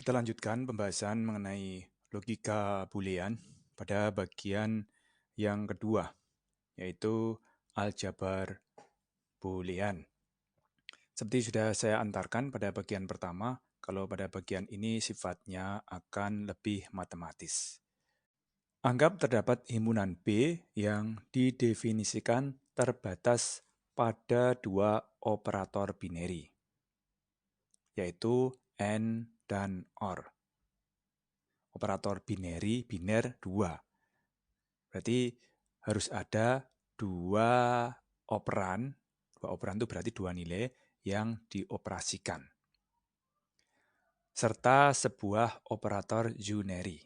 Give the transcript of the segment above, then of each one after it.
Kita lanjutkan pembahasan mengenai logika Boolean pada bagian yang kedua, yaitu aljabar Boolean. Seperti sudah saya antarkan pada bagian pertama, kalau pada bagian ini sifatnya akan lebih matematis. Anggap terdapat himpunan B yang didefinisikan terbatas pada dua operator binary, yaitu AND dan OR. Operator binary, biner 2. Berarti harus ada dua operan. Dua operan itu berarti dua nilai yang dioperasikan. Serta sebuah operator unary,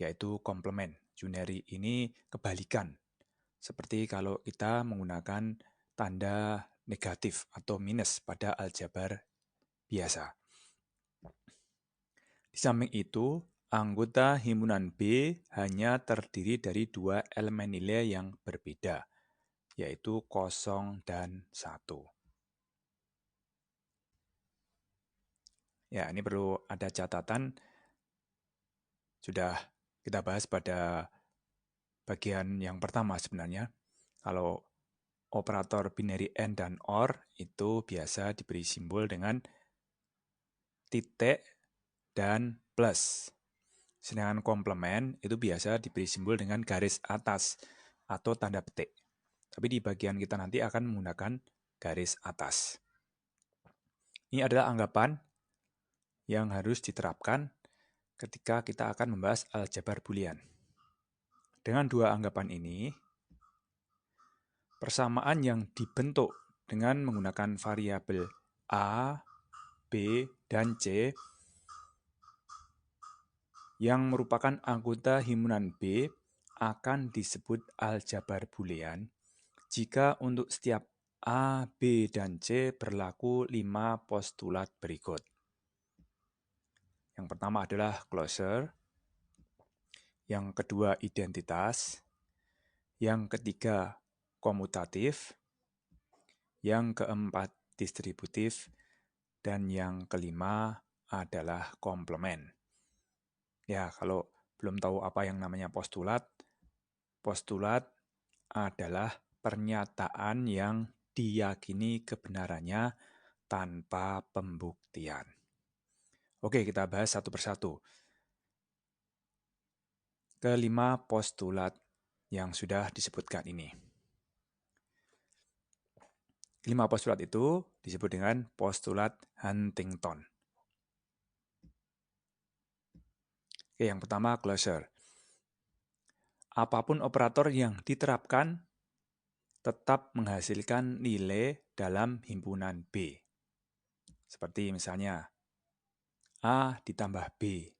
yaitu komplement. Unary ini kebalikan. Seperti kalau kita menggunakan tanda negatif atau minus pada aljabar biasa. Di samping itu, anggota himpunan B hanya terdiri dari dua elemen nilai yang berbeda, yaitu 0 dan 1. Ya, ini perlu ada catatan. Sudah kita bahas pada bagian yang pertama sebenarnya. Kalau operator binary AND dan OR itu biasa diberi simbol dengan titik dan plus. Sedangkan komplement itu biasa diberi simbol dengan garis atas atau tanda petik. Tapi di bagian kita nanti akan menggunakan garis atas. Ini adalah anggapan yang harus diterapkan ketika kita akan membahas aljabar Boolean. Dengan dua anggapan ini, persamaan yang dibentuk dengan menggunakan variabel A, B, dan C yang merupakan anggota himpunan B akan disebut aljabar Boolean jika untuk setiap A, B, dan C berlaku 5 postulat berikut. Yang pertama adalah closure, yang kedua identitas, yang ketiga komutatif, yang keempat distributif, dan yang kelima adalah komplement. Ya, kalau belum tahu apa yang namanya postulat, postulat adalah pernyataan yang diyakini kebenarannya tanpa pembuktian. Oke, kita bahas satu persatu. Kelima postulat yang sudah disebutkan ini. Kelima postulat itu disebut dengan postulat Huntington. Oke, yang pertama closure. Apapun operator yang diterapkan tetap menghasilkan nilai dalam himpunan B. Seperti misalnya A ditambah B.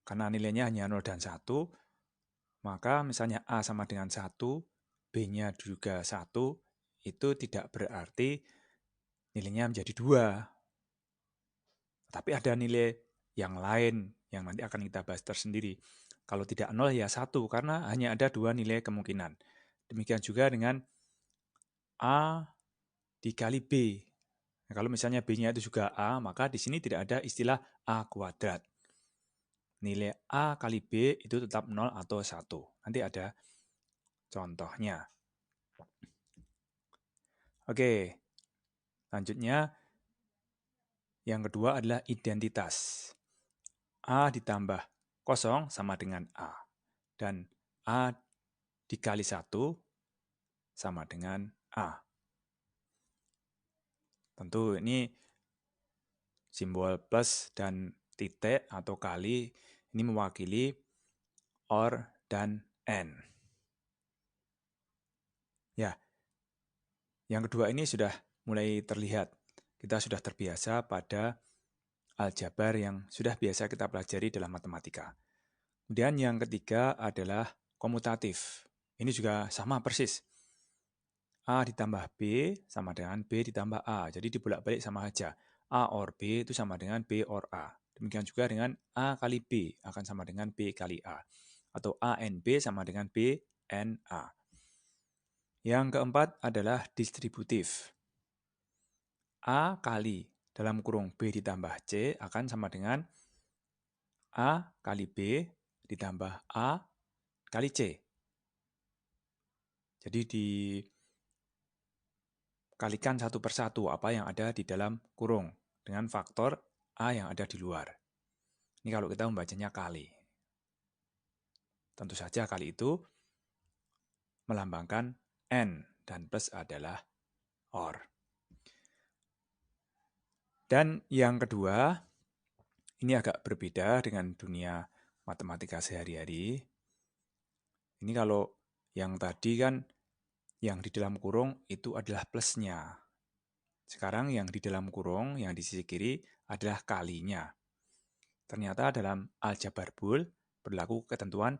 Karena nilainya hanya 0 dan 1, maka misalnya A sama dengan 1, B-nya juga 1, itu tidak berarti nilainya menjadi 2. Tapi ada nilai yang lain yang nanti akan kita bahas tersendiri. Kalau tidak 0 ya 1, karena hanya ada 2 nilai kemungkinan. Demikian juga dengan A dikali B. Nah, kalau misalnya B-nya itu juga A, maka di sini tidak ada istilah A kuadrat. Nilai A kali B itu tetap 0 atau 1. Nanti ada contohnya. Oke, lanjutnya yang kedua adalah identitas. A ditambah 0 sama dengan A. Dan A dikali 1 sama dengan A. Tentu ini simbol plus dan titik atau kali ini mewakili OR dan AND. Ya, yang kedua ini sudah mulai terlihat. Kita sudah terbiasa pada aljabar yang sudah biasa kita pelajari dalam matematika. Kemudian yang ketiga adalah komutatif. Ini juga sama persis. A ditambah B sama dengan B ditambah A. Jadi dibolak-balik sama aja. A or B itu sama dengan B or A. Demikian juga dengan A kali B akan sama dengan B kali A. Atau A and B sama dengan B and A. Yang keempat adalah distributif. A kali dalam kurung B ditambah C akan sama dengan A kali B ditambah A kali C. Jadi dikalikan satu per satu apa yang ada di dalam kurung dengan faktor A yang ada di luar. Ini kalau kita membacanya kali. Tentu saja kali itu melambangkan N dan plus adalah OR. Dan yang kedua, ini agak berbeda dengan dunia matematika sehari-hari. Ini kalau yang tadi kan yang di dalam kurung itu adalah plusnya. Sekarang yang di dalam kurung, yang di sisi kiri adalah kalinya. Ternyata dalam aljabar Boole berlaku ketentuan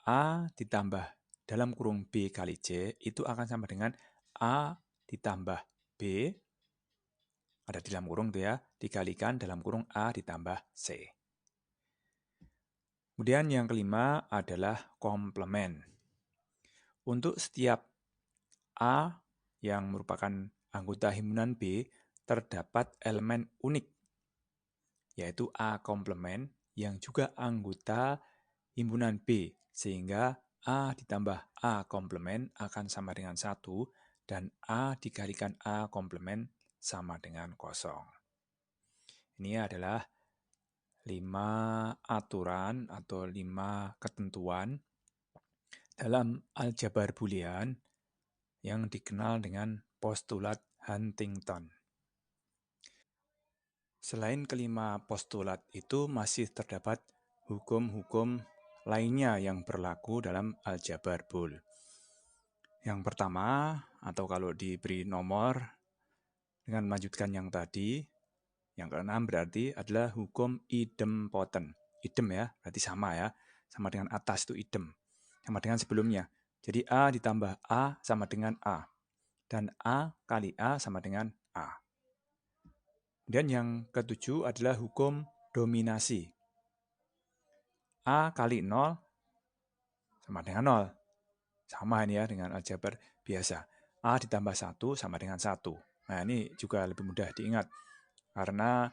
A ditambah dalam kurung B kali C itu akan sama dengan A ditambah B, ada di dalam kurung itu ya, dikalikan dalam kurung A ditambah C. Kemudian yang kelima adalah komplement. Untuk setiap A yang merupakan anggota himpunan B, terdapat elemen unik, yaitu A komplement yang juga anggota himpunan B, sehingga A ditambah A komplement akan sama dengan 1, dan A dikalikan A komplement sama dengan 0. Ini adalah 5 aturan atau 5 ketentuan dalam aljabar Boolean yang dikenal dengan postulat Huntington. Selain kelima postulat itu masih terdapat hukum-hukum lainnya yang berlaku dalam aljabar Boole. Yang pertama, atau kalau diberi nomor dengan melanjutkan yang tadi, yang keenam berarti adalah hukum idempotent. Idem ya, berarti sama ya, sama dengan atas itu idem, sama dengan sebelumnya. Jadi A ditambah A sama dengan A, dan A kali A sama dengan A. Dan yang ketujuh adalah hukum dominasi. A kali 0 sama dengan 0. Sama ini ya dengan aljabar biasa. A ditambah 1 sama dengan 1. Nah ini juga lebih mudah diingat. Karena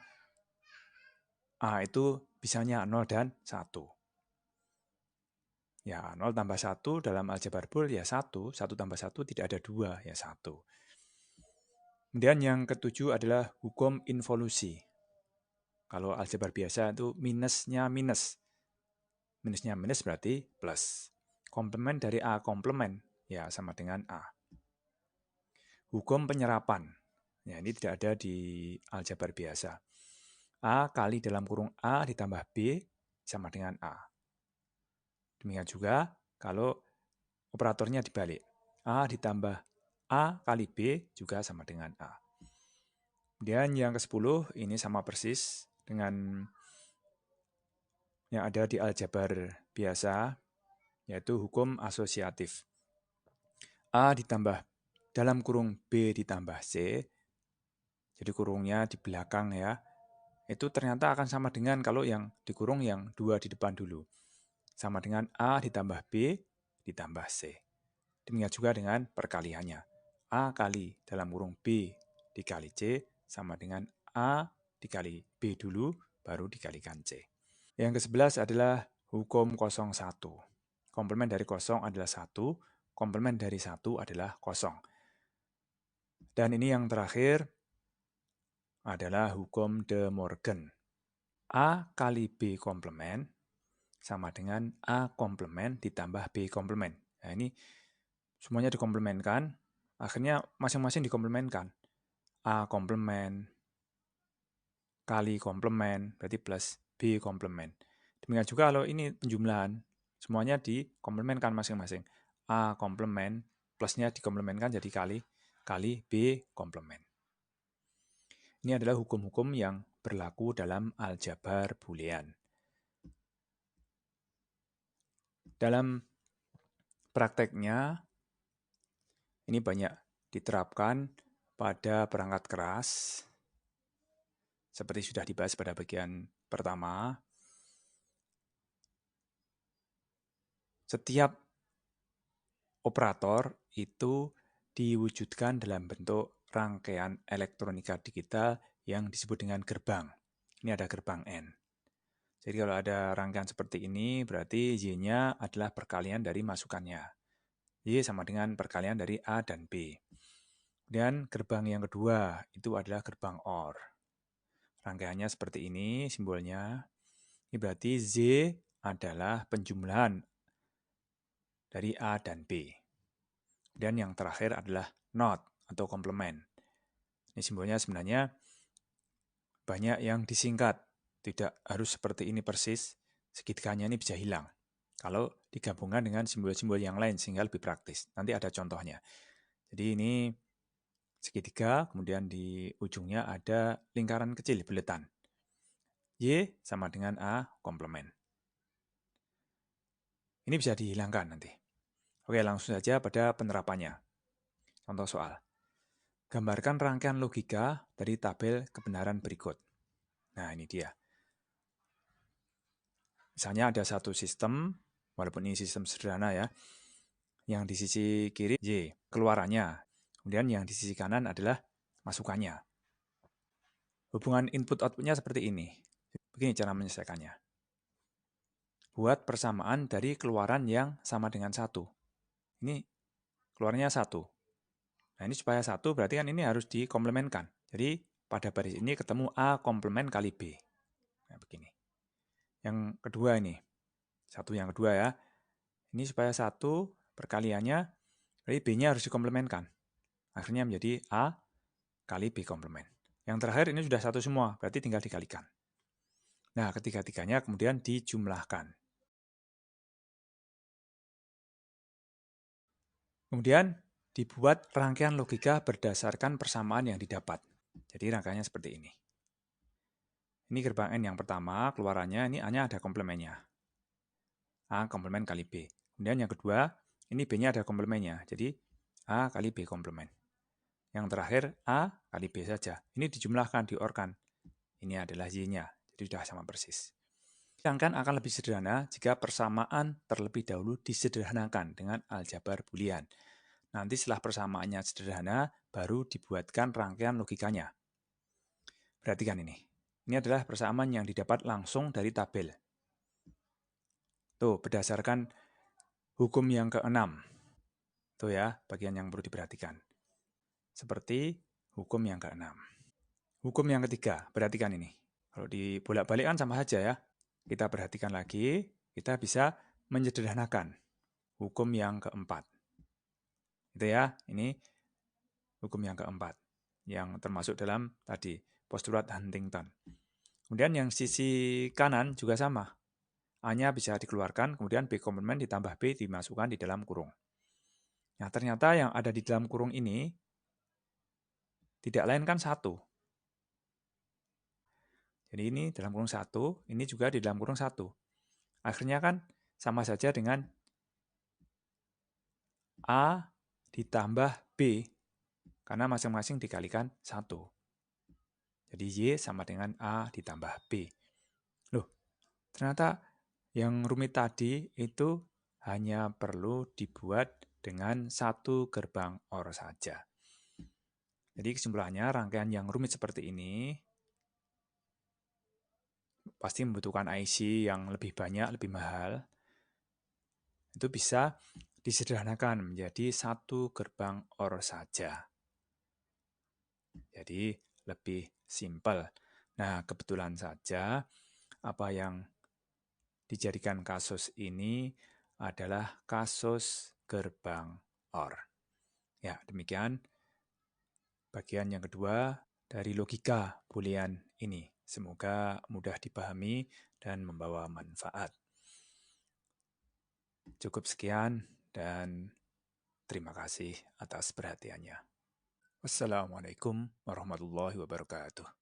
A itu bisanya 0 dan 1. Ya 0 tambah 1 dalam aljabar Boole ya 1. 1 tambah 1 tidak ada 2 ya 1. Kemudian yang ketujuh adalah hukum involusi. Kalau aljabar biasa itu minusnya minus. Minusnya minus berarti plus. Komplement dari A komplement ya sama dengan A. Hukum penyerapan. Ya, ini tidak ada di aljabar biasa. A kali dalam kurung A ditambah B sama dengan A. Demikian juga kalau operatornya dibalik. A ditambah A kali B juga sama dengan A. Kemudian yang ke-10 ini sama persis dengan yang ada di aljabar biasa, yaitu hukum asosiatif. A ditambah dalam kurung B ditambah C, jadi kurungnya di belakang ya, itu ternyata akan sama dengan kalau yang dikurung yang 2 di depan dulu. Sama dengan A ditambah B ditambah C. Demikian juga dengan perkaliannya. A kali dalam kurung B dikali C sama dengan A dikali B dulu, baru dikalikan C. Yang ke-11 adalah hukum 01. Komplement dari 0 adalah 1, komplement dari 1 adalah 0. Dan ini yang terakhir adalah hukum De Morgan. A kali B komplement sama dengan A komplement ditambah B komplement. Nah ini semuanya dikomplementkan, akhirnya masing-masing dikomplementkan. A komplement kali komplement berarti plus B komplement. Demikian juga kalau ini penjumlahan, semuanya dikomplementkan masing-masing. A komplement plusnya dikomplementkan jadi kali B komplement. Ini adalah hukum-hukum yang berlaku dalam aljabar Boolean. Dalam prakteknya, ini banyak diterapkan pada perangkat keras, seperti sudah dibahas pada bagian pertama. Setiap operator itu diwujudkan dalam bentuk rangkaian elektronika digital yang disebut dengan gerbang. Ini ada gerbang N. Jadi kalau ada rangkaian seperti ini, berarti Y-nya adalah perkalian dari masukannya. Y sama dengan perkalian dari A dan B. Dan gerbang yang kedua, itu adalah gerbang OR. Rangkaiannya seperti ini, simbolnya. Ini berarti Z adalah penjumlahan dari A dan B. Dan yang terakhir adalah NOT atau komplement. Ini simbolnya sebenarnya banyak yang disingkat. Tidak harus seperti ini persis, segitiganya ini bisa hilang. Kalau digabungkan dengan simbol-simbol yang lain sehingga lebih praktis. Nanti ada contohnya. Jadi ini segitiga, kemudian di ujungnya ada lingkaran kecil, buletan. Y sama dengan A komplement. Ini bisa dihilangkan nanti. Oke, langsung saja pada penerapannya. Contoh soal. Gambarkan rangkaian logika dari tabel kebenaran berikut. Nah, ini dia. Misalnya ada satu sistem, walaupun ini sistem sederhana ya, yang di sisi kiri Y, keluarannya. Kemudian yang di sisi kanan adalah masukannya. Hubungan input-outputnya seperti ini. Begini cara menyelesaikannya. Buat persamaan dari keluaran yang sama dengan 1. Ini keluarnya 1. Nah ini supaya 1 berarti kan ini harus dikomplementkan. Jadi pada baris ini ketemu A komplement kali B. Nah begini. Yang kedua ini. Satu yang kedua ya. Ini supaya 1 perkaliannya, berarti B-nya harus dikomplementkan. Akhirnya menjadi A kali B komplement. Yang terakhir ini sudah 1 semua, berarti tinggal dikalikan. Nah ketiga-tiganya kemudian dijumlahkan. Kemudian dibuat rangkaian logika berdasarkan persamaan yang didapat. Jadi rangkaiannya seperti ini. Ini gerbang N yang pertama, keluarannya ini A-nya ada komplemennya. A komplement kali B. Kemudian yang kedua, ini B-nya ada komplemennya. Jadi A kali B komplement. Yang terakhir A kali B saja. Ini dijumlahkan, diorkan. Ini adalah Y-nya. Jadi sudah sama persis. Rangkaian akan lebih sederhana jika persamaan terlebih dahulu disederhanakan dengan aljabar Boolean. Nanti setelah persamaannya sederhana, baru dibuatkan rangkaian logikanya. Perhatikan ini. Ini adalah persamaan yang didapat langsung dari tabel. Tuh, berdasarkan hukum yang ke-6. Tuh ya, bagian yang perlu diperhatikan. Seperti hukum yang ke-6. Hukum yang ketiga, perhatikan ini. Kalau dibolak-balik kan sama saja ya. Kita perhatikan lagi, kita bisa menyederhanakan hukum yang keempat. Itu ya, ini hukum yang keempat. Yang termasuk dalam tadi, postulat Huntington. Kemudian yang sisi kanan juga sama. A-nya bisa dikeluarkan, kemudian B komplement ditambah B dimasukkan di dalam kurung. Nah, ternyata yang ada di dalam kurung ini tidak lain kan 1. Jadi ini dalam kurung 1, ini juga di dalam kurung 1. Akhirnya kan sama saja dengan A ditambah B, karena masing-masing dikalikan 1. Jadi Y sama dengan A ditambah B. Loh, ternyata yang rumit tadi itu hanya perlu dibuat dengan 1 gerbang OR saja. Jadi kesimpulannya rangkaian yang rumit seperti ini pasti membutuhkan IC yang lebih banyak, lebih mahal. Itu bisa disederhanakan menjadi 1 gerbang OR saja. Jadi lebih simpel. Nah, kebetulan saja apa yang dijadikan kasus ini adalah kasus gerbang OR. Ya, demikian bagian yang kedua dari logika Boolean ini. Semoga mudah dipahami dan membawa manfaat. Cukup sekian dan terima kasih atas perhatiannya. Wassalamualaikum warahmatullahi wabarakatuh.